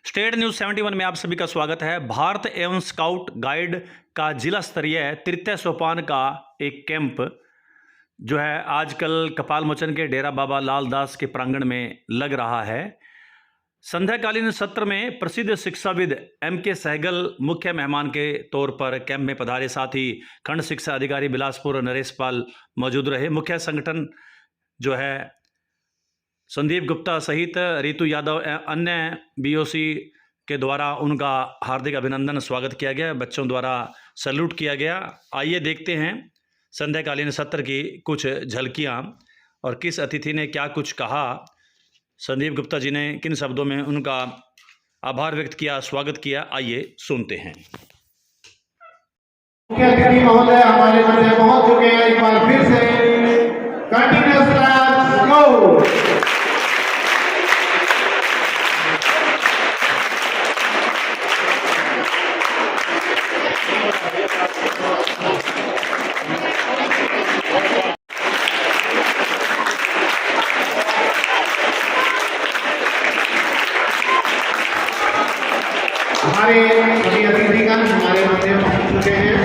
State news 71 में आप सभी का स्वागत है। भारत एवं स्काउट गाइड का जिला स्तरीय तृतीय सोपान का एक कैंप जो है आजकल कपाल मोचन के डेरा बाबा लाल दास के प्रांगण में लग रहा है। संध्याकालीन सत्र में प्रसिद्ध शिक्षाविद M.K. सहगल मुख्य मेहमान के तौर पर कैंप में पधारे। साथ ही खंड शिक्षा अधिकारी बिलासपुर नरेश पाल मौजूद रहे। मुख्य संगठन जो है संदीप गुप्ता सहित रितु यादव अन्य बीओसी के द्वारा उनका हार्दिक अभिनंदन स्वागत किया गया। बच्चों द्वारा सैल्यूट किया गया। आइए देखते हैं संध्याकालीन सत्र की कुछ झलकियां और किस अतिथि ने क्या कुछ कहा। संदीप गुप्ता जी ने किन शब्दों में उनका आभार व्यक्त किया, स्वागत किया, आइए सुनते हैं। मुख्य अतिथि महोदय हमारे मध्य पहुंच चुके हैं। एक बार फिर से कंटिन्यूअस क्लास गो। हमारे सभी अतिथिगण हमारे मध्य पहुंच चुके हैं।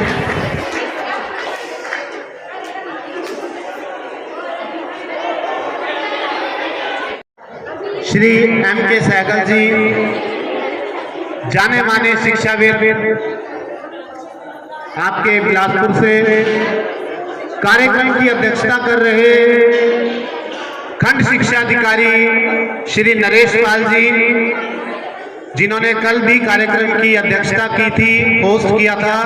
श्री M.K. सहगल जी जाने माने शिक्षाविद आपके बिलासपुर से कार्यक्रम की अध्यक्षता कर रहे खंड शिक्षा अधिकारी श्री नरेश पाल जी, जिन्होंने कल भी कार्यक्रम की अध्यक्षता की थी, होस्ट किया था।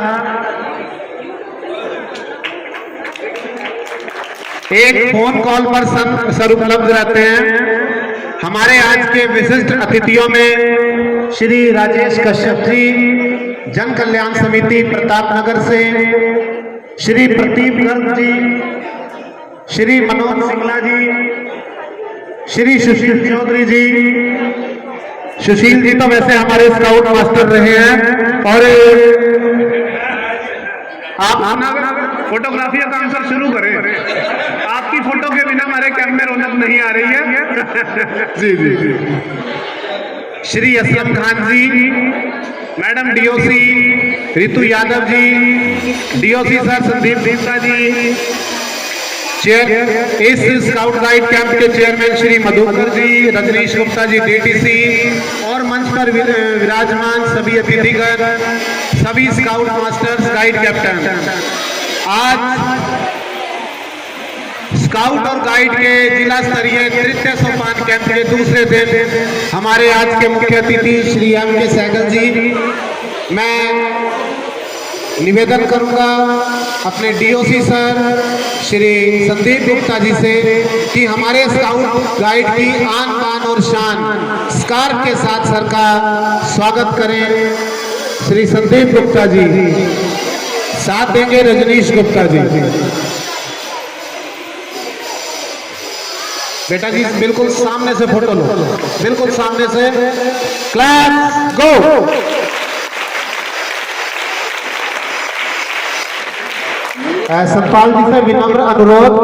एक फोन कॉल पर सर उपलब्ध रहते हैं। हमारे आज के विशिष्ट अतिथियों में श्री राजेश कश्यप जी, जन कल्याण समिति प्रतापनगर से, श्री प्रदीप गर्ग जी, श्री मनोज सिंगला जी, श्री सुशील चौधरी जी। सुशील जी तो वैसे हमारे स्काउट मास्टर रहे हैं और आप फोटोग्राफी का काम सर शुरू करें। आपकी फोटो के बिना हमारे कैंप में रौनक नहीं आ रही है। जी जी जी। श्री असलम खान जी, madam DOC Ritu Yadav ji, DOC sir Sandeep Gupta ji, chair इस स्काउट गाइड कैंप के चेयरमैन श्री मधुकर जी, रजनीश गुप्ता जी डीटीसी और मंच पर विराजमान सभी अतिथिगण, सभी स्काउट मास्टर्स, गाइड कैप्टन। आज स्काउट और गाइड के जिला स्तरीय तृतीय सोपान कैंप के दूसरे दिन हमारे आज के मुख्य अतिथि श्री M.K. सहगल जी, मैं निवेदन करूंगा अपने डीओसी सर श्री संदीप गुप्ता जी से कि हमारे स्काउट गाइड की आन बान और शान स्कार्फ के साथ सर का स्वागत करें। श्री संदीप गुप्ता जी साथ देंगे रजनीश गुप्ता जी। बेटा जी बिल्कुल सामने से फोटो लो, बिल्कुल सामने से। क्लास गो। सतपाल जी से विनम्र अनुरोध,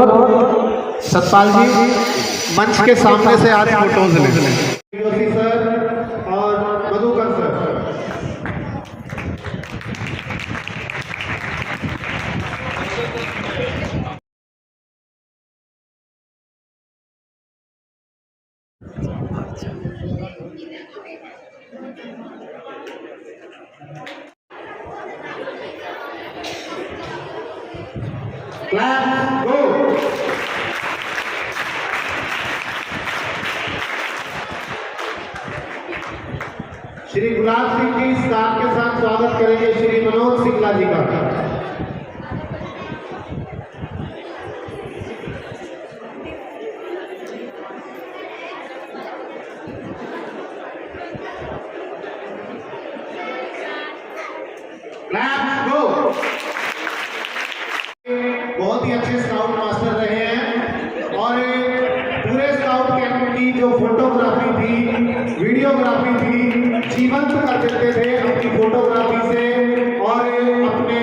सतपाल जी मंच के सामने से आज फोटोज लें। सर और Madhukar sir. Let's go! Shri Gulab Singh ji staff के साथ स्वागत करेंगे श्री मनोज सिंगला जी का। Let's go! बहुत ही अच्छे स्काउट मास्टर रहे हैं और पूरे स्काउट कैंप की जो फोटोग्राफी थी, वीडियोग्राफी थी, जीवंत कर देते थे अपनी फोटोग्राफी से और अपने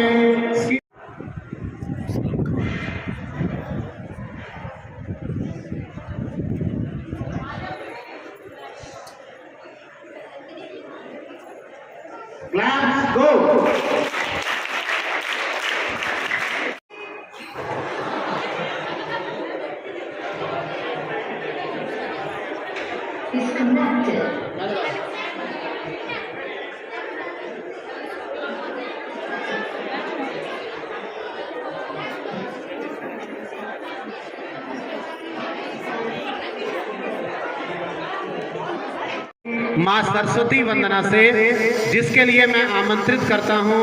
Claps, go. Disconnected. माँ सरस्वती वंदना से, जिसके लिए मैं आमंत्रित करता हूँ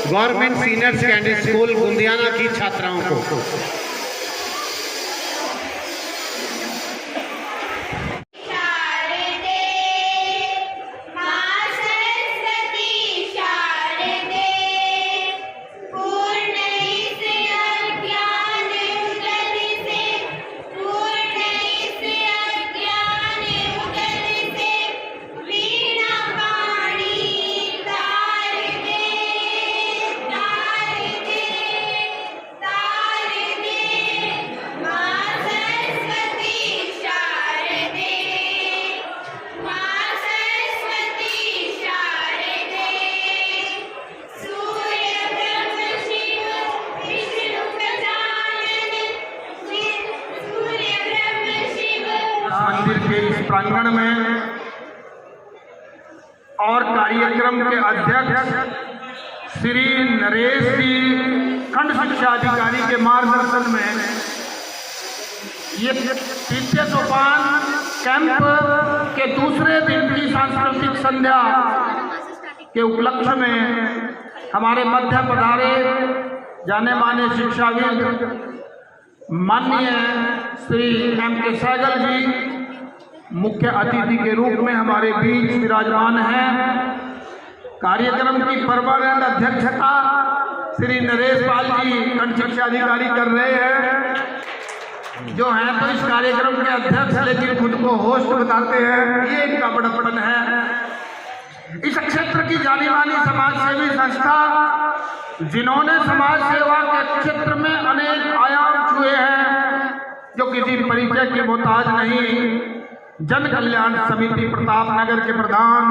government senior secondary school Gundiyana की छात्राओं को। मंदिर के इस प्रांगण में और कार्यक्रम के अध्यक्ष श्री नरेश जी खंड शिक्षा अधिकारी के मार्गदर्शन में ये तृतीय सोपान कैंप के दूसरे दिन की सांस्कृतिक संध्या के उपलक्ष्य में हमारे मध्य पधारे जाने माने शिक्षाविद माननीय श्री M.K. सहगल जी मुख्य अतिथि के रूप में हमारे बीच विराजमान हैं। कार्यक्रम की परमानेंट अध्यक्षता श्री नरेश पाल जी खंड शिक्षा अधिकारी कर रहे हैं, जो हैं तो इस कार्यक्रम के अध्यक्ष लेकिन खुद को होस्ट बताते हैं, ये इनका बड़प्पन है। इस क्षेत्र की जानी मानी समाज सेवी संस्था जिन्होंने समाज सेवा के क्षेत्र में अनेक आयाम छुए हैं, जो किसी परिचय के मोहताज नहीं, जन कल्याण समिति प्रतापनगर के प्रधान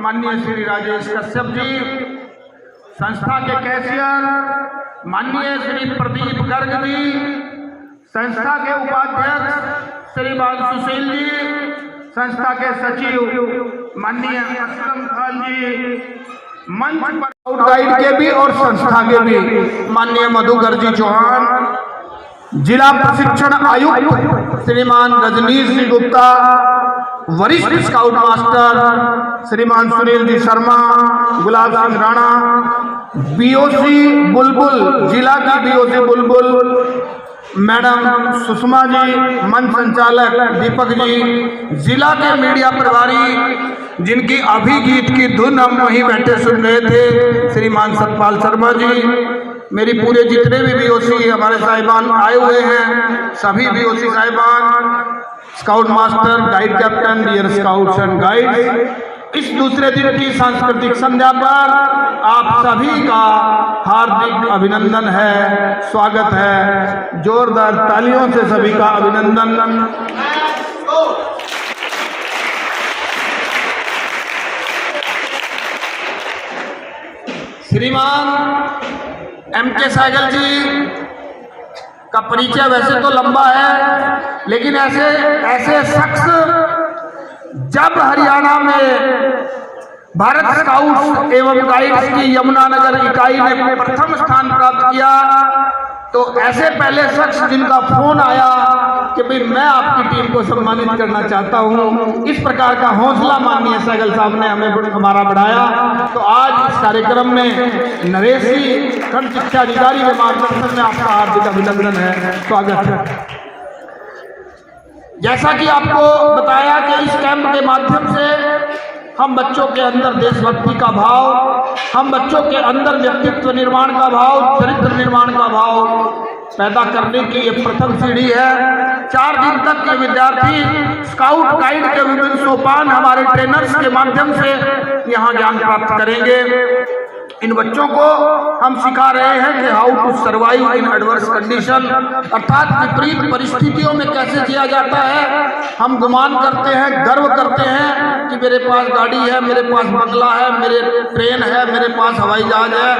माननीय श्री राजेश कश्यप जी, संस्था के कैशियर माननीय श्री प्रदीप गर्ग जी, संस्था के उपाध्यक्ष श्रीमान सुशील जी, संस्था के सचिव माननीय असलम खान जी, मंच पर स्काउट गाइड के भी और संस्था के भी माननीय मधुकर जी चौहान, जिला प्रशिक्षण आयुक्त श्रीमान रजनीश जी गुप्ता, वरिष्ठ स्काउट मास्टर श्रीमान सुनील जी शर्मा, गुलाब सिंह राणा, बीओसी बुलबुल, जिला की बीओसी बुलबुल मैडम सुषमा जी, मंच संचालक दीपक जी, जिला के मीडिया प्रभारी जिनकी अभी गीत की धुन हम वहीं बैठे सुन रहे थे श्रीमान सतपाल शर्मा जी, मेरी पूरे जितने भी बीओसी हमारे साहिबान आए हुए हैं, सभी बीओसी साहिबान, scout master, guide captain, dear scouts and guides, इस दूसरे दिन की सांस्कृतिक संध्या पर आप सभी का हार्दिक अभिनंदन है, स्वागत है। जोरदार तालियों से सभी का अभिनंदन। श्रीमान M.K. सहगल जी का परिचय वैसे तो लंबा है, लेकिन ऐसे शख्स जब हरियाणा में भारत स्काउट्स एवं गाइड्स की यमुनानगर इकाई ने प्रथम स्थान प्राप्त किया, तो ऐसे पहले शख्स जिनका फोन आया कि भाई मैं आपकी टीम को सम्मानित करना चाहता हूं, इस प्रकार का हौसला माननीय सहगल साहब ने हमें हमारा बढ़ाया। तो आज इस कार्यक्रम में नरेश जी खंड शिक्षा अधिकारी के मार्गदर्शन में आपका हार्दिक अभिनंदन है, स्वागत है। जैसा कि आपको बताया कि इस कैंप के माध्यम से हम बच्चों के अंदर देशभक्ति का भाव, हम बच्चों के अंदर व्यक्तित्व निर्माण का भाव, चरित्र निर्माण का भाव पैदा करने की ये प्रथम सीढ़ी है। 4 दिन तक ये विद्यार्थी स्काउट गाइड के विभिन्न सोपान हमारे ट्रेनर्स के माध्यम से यहाँ ज्ञान प्राप्त करेंगे। इन बच्चों को हम सिखा रहे हैं कि how to survive in adverse condition, अर्थात विपरीत परिस्थितियों में कैसे जिया जाता है। हम गुमान करते हैं, गर्व करते हैं कि मेरे पास गाड़ी है, मेरे पास बंगला है, मेरे ट्रेन है, मेरे पास हवाई जहाज है।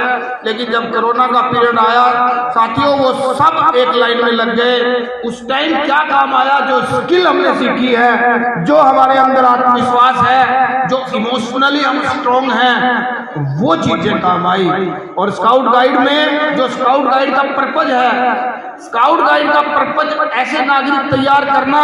लेकिन जब कोरोना का पीरियड आया साथियों, वो सब एक लाइन में लग गए। उस टाइम क्या काम आया? जो स्किल हमने सीखी है, जो हमारे अंदर आत्मविश्वास है, जो इमोशनली हम स्ट्रॉन्ग हैं, वो चीजें काम आई। और स्काउट गाइड में जो स्काउट गाइड का पर्पज है, स्काउट गाइड का पर्पज ऐसे नागरिक तैयार करना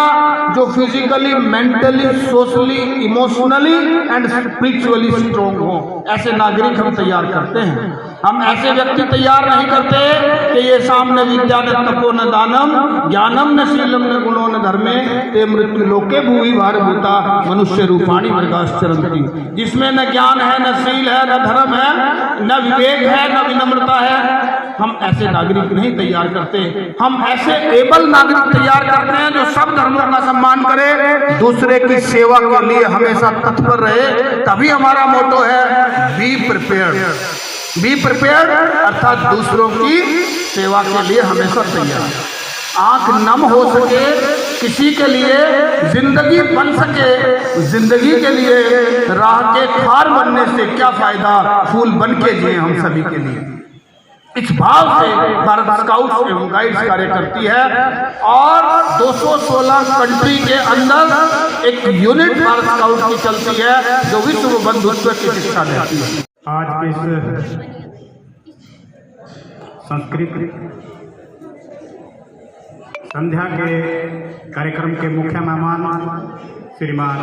जो physically, mentally, socially, emotionally and spiritually strong हो। ऐसे नागरिक हम तैयार करते हैं। हम ऐसे व्यक्ति तैयार नहीं करते कि ये सामने विद्या न तपो न दानम ज्ञानम न शीलम न गुणो न धर्मे ते मृत्यु लोके भूवि भारभूता मनुष्य रूपाणी मृगाश्चरन्ति। जिसमें न ज्ञान है, न शील है, न धर्म है, न विवेक है, न विनम्रता है, हम ऐसे नागरिक नहीं तैयार करते। हम ऐसे एबल नागरिक तैयार करते हैं जो सब धर्मों का सम्मान करे, दूसरे की सेवा के लिए हमेशा तत्पर रहे। तभी हमारा मोटो है बी प्रिपेयर्ड। बी प्रिपेयर्ड अर्थात दूसरों की सेवा के लिए हमेशा तैयार। आंख नम हो सके किसी के लिए, जिंदगी बन सके जिंदगी के लिए, राह के खार बनने से क्या फायदा, फूल बन के जिए हम सभी के लिए। इस भाव से भारत स्काउट्स एवं गाइड्स कार्य करती है और 216 कंट्री के अंदर एक यूनिट भारत स्काउट की चलती है जो विश्व बंधुत्व की शिक्षा देती है। आज के इस सांस्कृतिक संध्या के कार्यक्रम के मुख्य मेहमान श्रीमान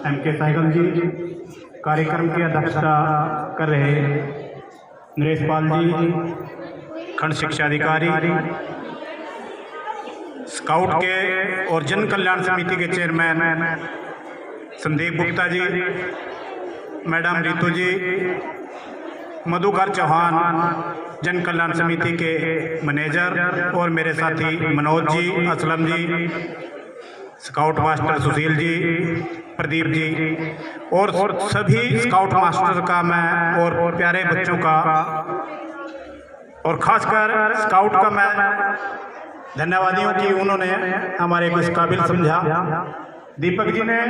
M.K. सहगल जी, कार्यक्रम की अध्यक्षता कर रहे नरेश पाल जी, खंड शिक्षा अधिकारी, स्काउट के और जन कल्याण समिति के चेयरमैन संदीप गुप्ता जी, मैडम रितु जी, मधुकर चौहान, जन कल्याण समिति के मैनेजर और मेरे साथी मनोज जी, असलम जी, स्काउट मास्टर सुशील जी, प्रदीप जी और सभी स्काउट मास्टर का मैं और प्यारे बच्चों का और खासकर स्काउट का मैं धन्यवादी हूँ कि उन्होंने हमारे को इस काबिल समझा। दीपक जी ने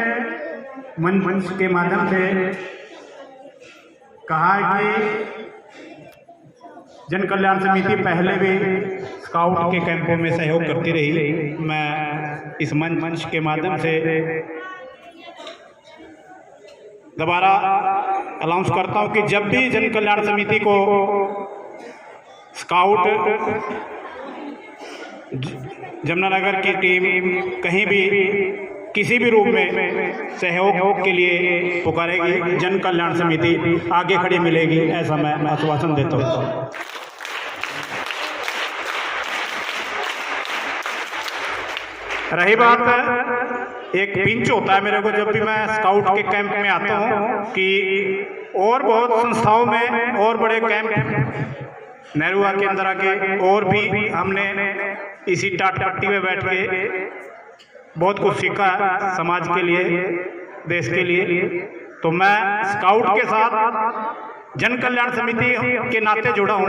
मंच के माध्यम से कहा है कि जन कल्याण समिति पहले भी स्काउट के कैंपों में सहयोग करती रही। मैं इस मंच के माध्यम से दोबारा अनाउंस करता हूं कि जब भी जन कल्याण समिति को स्काउट जमुनानगर की टीम कहीं भी किसी भी रूप में सहयोग के लिए पुकारेगी, जन कल्याण समिति आगे खड़ी मिलेगी, ऐसा मैं आश्वासन देता हूँ। रही बात एक पिंच होता है मेरे को जब भी मैं स्काउट के कैंप में आता हूँ कि और बहुत संस्थाओं में और बड़े कैंप नेहरूआ के अंदर आके और भी हमने इसी टाट पट्टी में बैठ के बहुत कुछ सीखा समाज के लिए, देश के लिए। तो मैं स्काउट के साथ जन कल्याण समिति के नाते जुड़ा हूँ,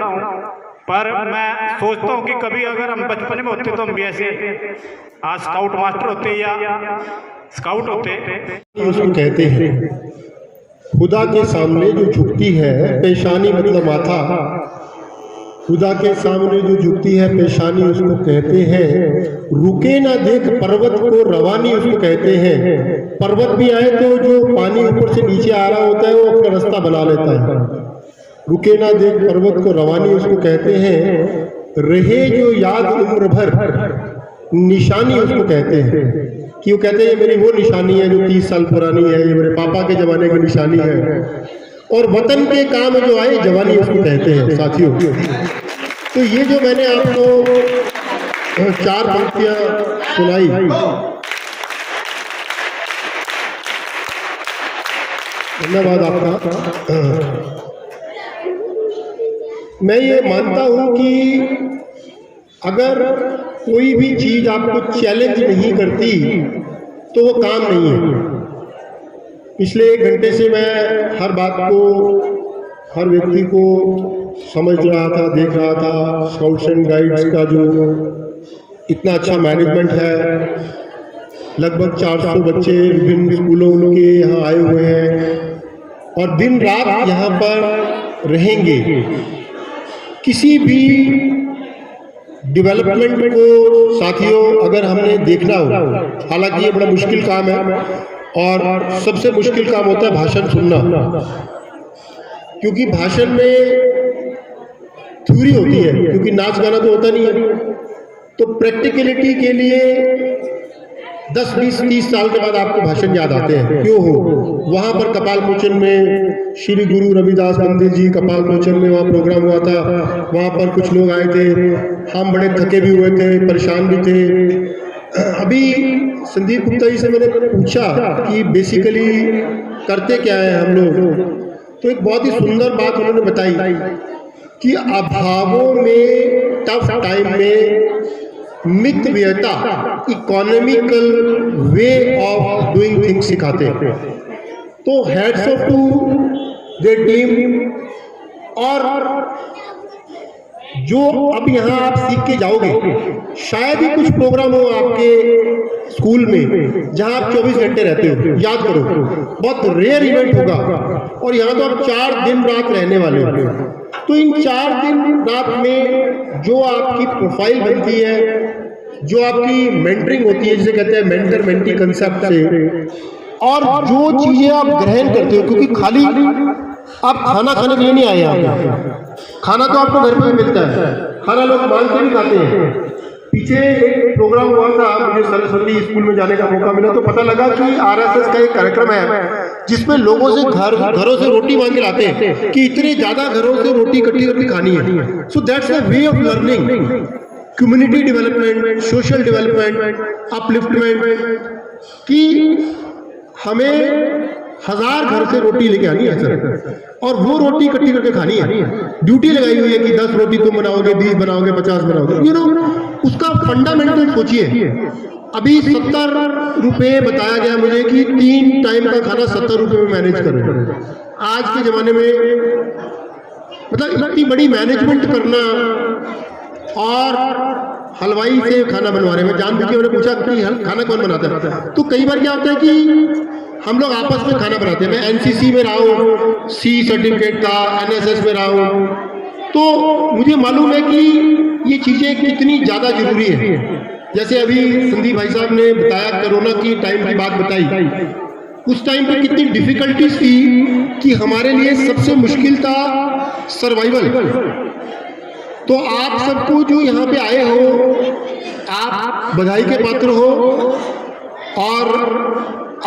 पर मैं सोचता हूँ कि कभी अगर हम बचपन में होते तो हम भी ऐसे आज स्काउट मास्टर होते या स्काउट होते। उसको कहते हैं खुदा के सामने जो झुकती है पेशानी मतलब माथा, खुदा के सामने जो झुकती है पेशानी उसको कहते हैं। रुके ना देख पर्वत को रवानी उसको कहते हैं। पर्वत भी आए तो जो पानी ऊपर से नीचे आ रहा होता है वो अपना रास्ता बना लेता है। रुके ना देख पर्वत को रवानी उसको कहते हैं। रहे जो याद उम्र भर निशानी उसको कहते हैं। कि वो कहते हैं ये मेरी वो निशानी है जो 30 साल पुरानी है, ये मेरे पापा के जमाने की निशानी है। और वतन के काम जो आए जवानी उसको कहते हैं। साथियों, तो ये जो मैंने आपको 4 पंक्तियां सुनाई, धन्यवाद आपका। मैं ये मानता हूं कि अगर कोई भी चीज आपको चैलेंज नहीं करती तो वो काम नहीं है। पिछले 1 घंटे से मैं हर बात को हर व्यक्ति को समझ रहा था, देख रहा था स्काउट्स एंड गाइड्स का जो इतना अच्छा मैनेजमेंट है। लगभग 400 बच्चे विभिन्न स्कूलों के यहाँ आए हुए हैं और दिन रात यहाँ पर रहेंगे। किसी भी डेवलपमेंट को साथियों अगर हमने देखना हो, हालांकि ये बड़ा मुश्किल काम है और सबसे मुश्किल काम होता है भाषण सुनना, क्योंकि भाषण में थ्योरी होती है, क्योंकि नाच गाना तो होता नहीं है। तो प्रैक्टिकलिटी के लिए 10, 20, 30 साल के बाद आपको भाषण याद आते हैं। क्यों हो? वहाँ पर कपाल मोचन में श्री गुरु रविदास मंदिर जी कपाल मोचन में वहाँ प्रोग्राम हुआ था, वहाँ पर कुछ लोग आए थे, हम बड़े थके भी हुए थे, परेशान भी थे। अभी संदीप गुप्ता जी से मैंने पूछा कि बेसिकली करते क्या है हम लोग, तो एक बहुत ही सुंदर बात उन्होंने बताई कि अभावों में, टफ टाइम में मितव्ययता, economical way of doing things सिखाते हैं। तो heads off to their team. और जो अब यहाँ आप सीख के जाओगे, शायद ही कुछ प्रोग्राम हो आपके स्कूल में जहाँ आप 24 घंटे रहते हो, याद करो बहुत रेयर इवेंट होगा। और यहाँ तो आप 4 दिन रात रहने वाले हो। तो इन 4 दिन रात में जो आपकी प्रोफाइल बनती है, जो आपकी मेंटरिंग होती है, जिसे कहते हैं मेंटर मेंटी कंसेप्ट से, और जो चीजें आप ग्रहण करते हो, क्योंकि खाली आप खाना खाने के लिए नहीं आए आप, खाना तो आपको घर में मिलता है, खाना लोग मांग के भी खाते हैं। पीछे एक प्रोग्राम हुआ था, मुझे सरस्वती स्कूल में जाने का मौका मिला, तो पता लगा कि आरएसएस का एक कार्यक्रम है जिसमें लोगों से घरों से रोटी मांग के लाते हैं कि इतने ज्यादा घरों से रोटी इकट्ठी करके खानी है। So that's the way of learning, community development, social development, upliftment, कि हमें 1000 घर से रोटी लेके आनी है सर, और वो रोटी इकट्ठी करके खानी है। ड्यूटी लगाई हुई है कि 10 रोटी तुम बनाओगे, 20 बनाओगे, 50 बनाओगे। यू नो, उसका फंडामेंटल सोचिए। अभी 70 रुपये बताया गया मुझे कि 3 टाइम का खाना 70 रुपये में मैनेज करो। आज के जमाने में मतलब इतनी बड़ी मैनेजमेंट करना, और हलवाई से खाना बनवा रहे हैं। मैं जानबूझ के मैंने पूछा कि खाना कौन बनाता है, तो कई बार क्या होता है कि हम लोग आपस में खाना बनाते हैं। मैं एनसीसी में रहा हूँ, सी सर्टिफिकेट था, एनएसएस में रहा हूँ, तो मुझे मालूम है कि ये चीज़ें कितनी ज़्यादा जरूरी है। जैसे अभी संदीप भाई साहब ने बताया, कोरोना की टाइम की बात बताई, उस टाइम पे कितनी डिफिकल्टीज थी कि हमारे लिए सबसे मुश्किल था सर्वाइवल। तो आप सबको जो यहाँ पे आए हो, आप बधाई के पात्र हो, और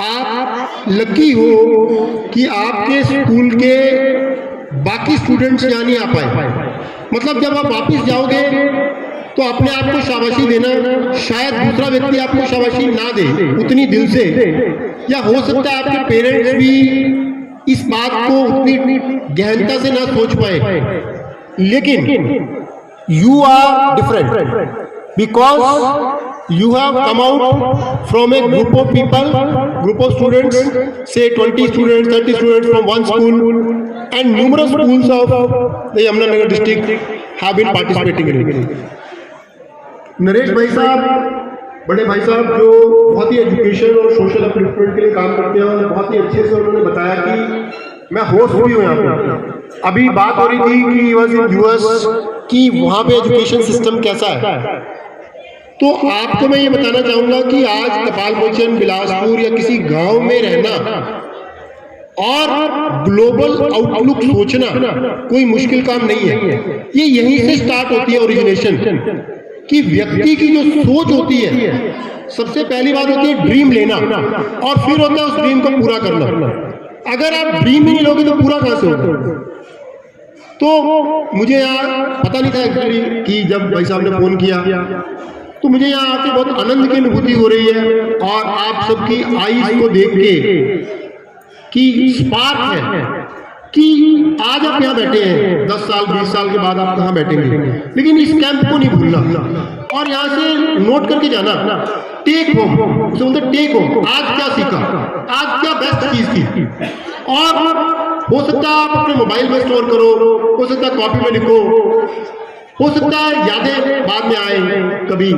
आप लकी हो कि आपके स्कूल के बाकी स्टूडेंट्स यहाँ नहीं आ पाए। मतलब जब आप वापस जाओगे तो अपने आप को शाबाशी देना, शायद दूसरा व्यक्ति आपको शाबाशी ना दे उतनी दिल से, या हो सकता है आपके पेरेंट्स भी इस बात को उतनी गहनता से ना सोच पाए। लेकिन you are different because you have come out from a group of people, group of students, say 20 students, 30 students from one school, and numerous schools of the Yamunanagar district have been participating in it. Naresh भाई साहब, बड़े भाई साहब, जो बहुत ही education और social upliftment के लिए काम करते हैं, और बहुत ही अच्छे से उन्होंने बताया कि मैं होस्ट भी हूँ यहाँ पे। अभी बात हो रही थी कि वॉज इन यूएस कि वहाँ पे एजुकेशन सिस्टम कैसा है। तो आपको मैं ये बताना चाहूँगा कि आज कपाल मोचन, बिलासपुर या किसी गांव में रहना और ग्लोबल आउटलुक सोचना कोई मुश्किल काम नहीं है। ये यहीं से स्टार्ट होती है ओरिजिनेशन, कि व्यक्ति की जो सोच होती है, सबसे पहली बात होती है ड्रीम लेना, और फिर होता है उस ड्रीम को पूरा करना। अगर आप ड्रीम ही नहीं लोगे तो पूरा कहाँ से होगा। तो मुझे यहाँ पता नहीं था एक्चुअली कि जब भाई साहब ने फोन किया, तो मुझे यहाँ आके बहुत आनंद की अनुभूति हो रही है, और आप सबकी आईज को देख के कि स्पार्क है कि आज आप यहाँ बैठे हैं, 10 साल 20 साल के बाद आप कहाँ बैठेंगे, लेकिन इस कैंप को नहीं भूलना, और यहाँ से नोट करके जाना। टेक होम, बोलते टेक होम, आज क्या सीखा, आज क्या बेस्ट चीज थी, और हो सकता है आप अपने मोबाइल में स्टोर करो, हो सकता है कॉपी में लिखो, हो सकता है यादें बाद में आए कभी,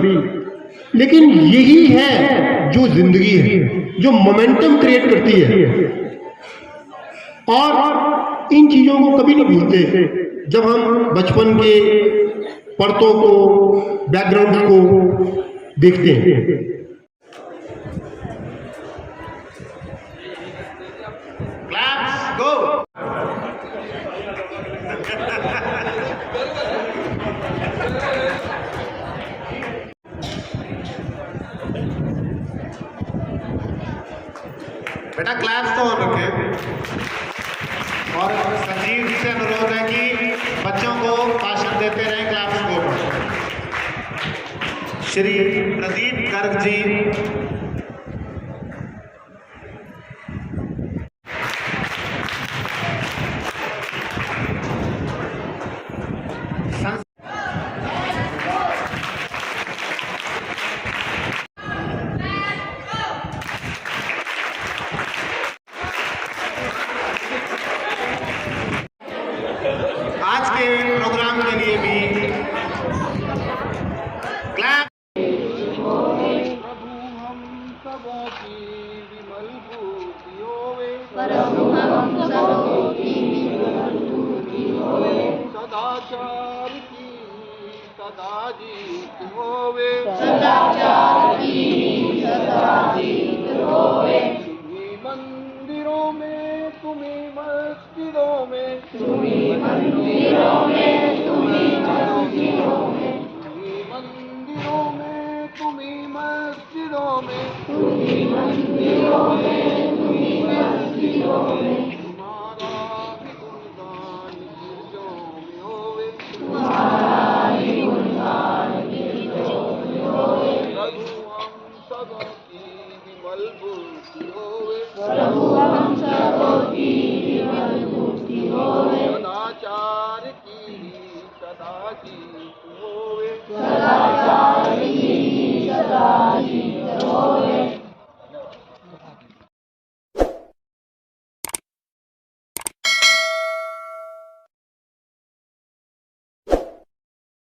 लेकिन यही है जो जिंदगी है, जो मोमेंटम क्रिएट करती है। और इन चीजों को कभी नहीं भूलते जब हम बचपन के परतों को, बैकग्राउंड को देखते हैं। क्लैप्स गो। बेटा क्लैप्स तो ऑन रखें। और संजीव जी से अनुरोध है कि बच्चों को भाषण देते रहें क्लैप्स को। श्री प्रदीप गर्ग जी। आज के प्रोग्राम के लिए भी क्लैप। सदाचार की सदा जीत होवे, तुम्हीं मंदिरों में, तुम्हीं मस्जिदों में, तुम्हीं मंदिरों में, तुम्हीं मस्जिदों में, तुम्हारा भी गुणगान गिरजों में होवे, प्रभु हम सबों की विमल मूर्ति होवे, सदाचार की सदा जीत होवे,